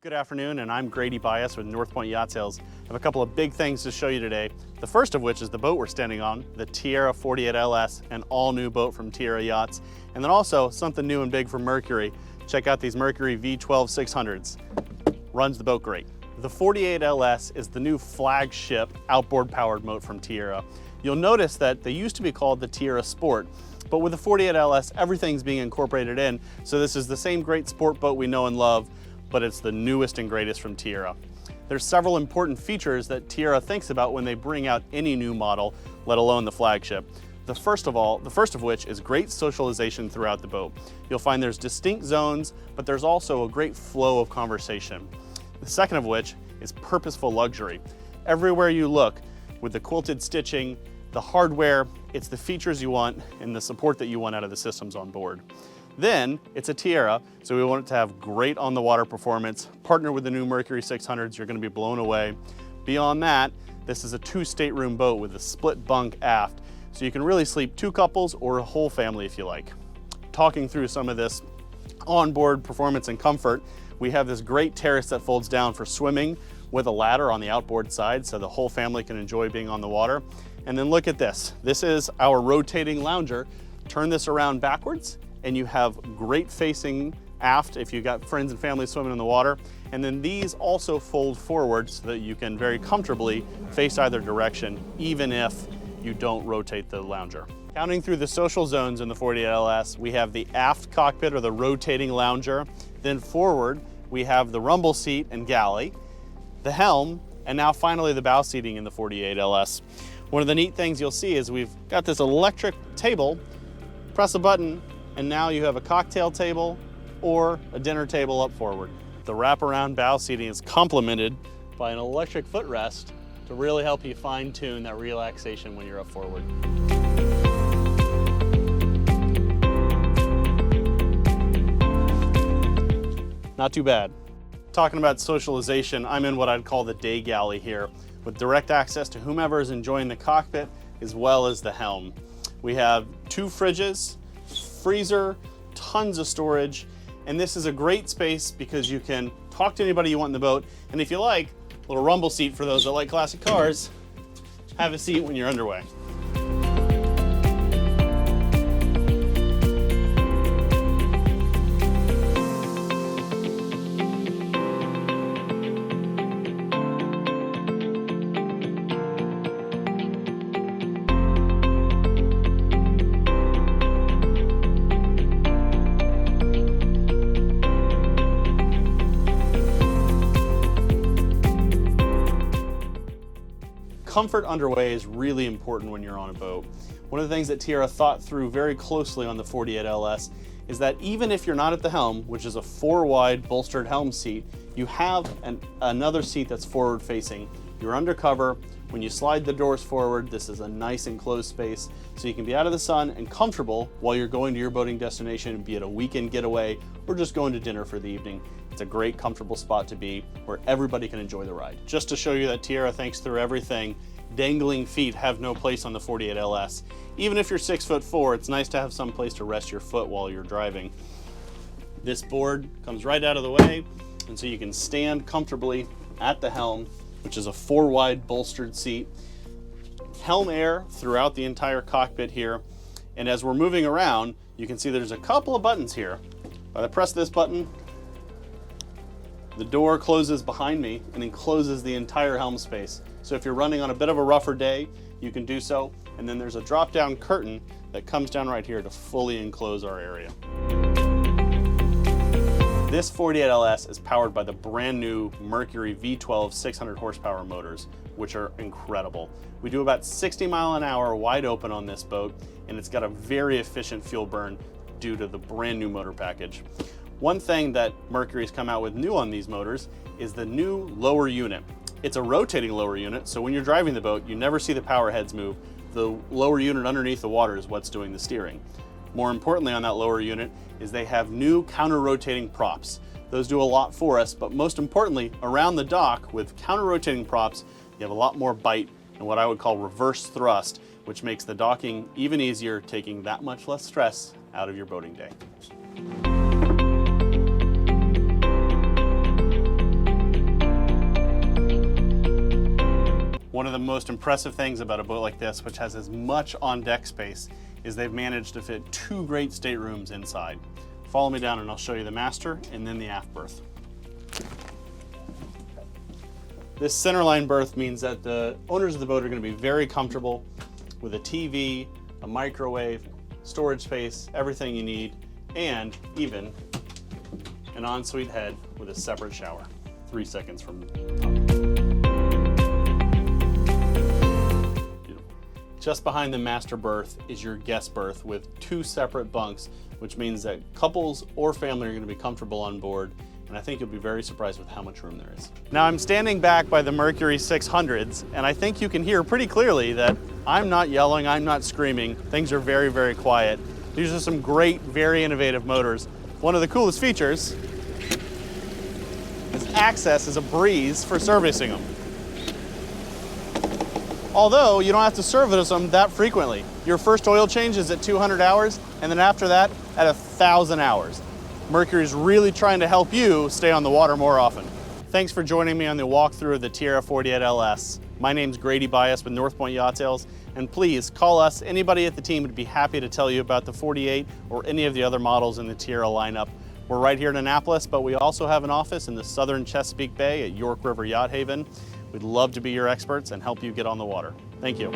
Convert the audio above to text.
Good afternoon, and I'm Grady Bias with North Point Yacht Sales. I have a couple of big things to show you today. The first of which is the boat we're standing on, the Tierra 48 LS, an all-new boat from Tierra Yachts. And then also something new and big from Mercury. Check out these Mercury V12 600s. Runs the boat great. The 48 LS is the new flagship outboard powered boat from Tierra. You'll notice that they used to be called the Tierra Sport, but with the 48 LS, everything's being incorporated in. So this is the same great sport boat we know and love, but it's the newest and greatest from Tierra. There's several important features that Tierra thinks about when they bring out any new model, let alone the flagship. The first of which is great socialization throughout the boat. You'll find there's distinct zones, but there's also a great flow of conversation. The second of which is purposeful luxury. Everywhere you look, with the quilted stitching, the hardware, it's the features you want and the support that you want out of the systems on board. Then it's a Tierra, so we want it to have great on the water performance. Partner with the new Mercury 600s, you're gonna be blown away. Beyond that, this is a 2-stateroom boat with a split bunk aft, so you can really sleep 2 couples or a whole family if you like. Talking through some of this onboard performance and comfort, we have this great terrace that folds down for swimming with a ladder on the outboard side so the whole family can enjoy being on the water. And then look at this. This is our rotating lounger. Turn this around backwards and you have great facing aft if you've got friends and family swimming in the water. And then these also fold forward so that you can very comfortably face either direction, even if you don't rotate the lounger. Counting through the social zones in the 48 LS, we have the aft cockpit or the rotating lounger. Then forward, we have the rumble seat and galley, the helm, and now finally the bow seating in the 48 LS. One of the neat things you'll see is we've got this electric table, press a button, and now you have a cocktail table or a dinner table up forward. The wraparound bow seating is complemented by an electric footrest to really help you fine-tune that relaxation when you're up forward. Not too bad. Talking about socialization, I'm in what I'd call the day galley here, with direct access to whomever is enjoying the cockpit as well as the helm. We have 2 fridges, freezer, tons of storage, and this is a great space because you can talk to anybody you want in the boat, and if you like, a little rumble seat for those that like classic cars, have a seat when you're underway. Comfort underway is really important when you're on a boat. One of the things that Tierra thought through very closely on the 48 LS is that even if you're not at the helm, which is a 4-wide bolstered helm seat, you have another seat that's forward facing. You're under cover. When you slide the doors forward, this is a nice enclosed space so you can be out of the sun and comfortable while you're going to your boating destination, be it a weekend getaway or just going to dinner for the evening. It's a great comfortable spot to be where everybody can enjoy the ride. Just to show you that Tierra thinks through everything, dangling feet have no place on the 48 LS. Even if you're 6'4", it's nice to have some place to rest your foot while you're driving. This board comes right out of the way, and so you can stand comfortably at the helm, which is a 4-wide bolstered seat. Helm air throughout the entire cockpit here. And as we're moving around, you can see there's a couple of buttons here. If I press this button, the door closes behind me and encloses the entire helm space. So if you're running on a bit of a rougher day, you can do so. And then there's a drop-down curtain that comes down right here to fully enclose our area. This 48 LS is powered by the brand new Mercury V12 600 horsepower motors, which are incredible. We do about 60 mile an hour wide open on this boat, and it's got a very efficient fuel burn due to the brand new motor package. One thing that Mercury's come out with new on these motors is the new lower unit. It's a rotating lower unit, so when you're driving the boat, you never see the power heads move. The lower unit underneath the water is what's doing the steering. More importantly on that lower unit is they have new counter-rotating props. Those do a lot for us, but most importantly, around the dock with counter-rotating props, you have a lot more bite and what I would call reverse thrust, which makes the docking even easier, taking that much less stress out of your boating day. One of the most impressive things about a boat like this, which has as much on-deck space, is they've managed to fit 2 great staterooms inside. Follow me down and I'll show you the master and then the aft berth. This centerline berth means that the owners of the boat are going to be very comfortable with a TV, a microwave, storage space, everything you need, and even an ensuite head with a separate shower, 3 seconds from the top. Beautiful. Just behind the master berth is your guest berth with 2 separate bunks, which means that couples or family are going to be comfortable on board, and I think you'll be very surprised with how much room there is. Now I'm standing back by the Mercury 600s, and I think you can hear pretty clearly that I'm not yelling, I'm not screaming. Things are very, very quiet. These are some great, very innovative motors. One of the coolest features is access as a breeze for servicing them. Although you don't have to service them that frequently. Your first oil change is at 200 hours, and then after that at 1,000 hours. Mercury's really trying to help you stay on the water more often. Thanks for joining me on the walkthrough of the Tiara 48 LS. My name's Grady Bias with North Point Yacht Sales, and please call us. Anybody at the team would be happy to tell you about the 48 or any of the other models in the Tiara lineup. We're right here in Annapolis, but we also have an office in the southern Chesapeake Bay at York River Yacht Haven. We'd love to be your experts and help you get on the water. Thank you.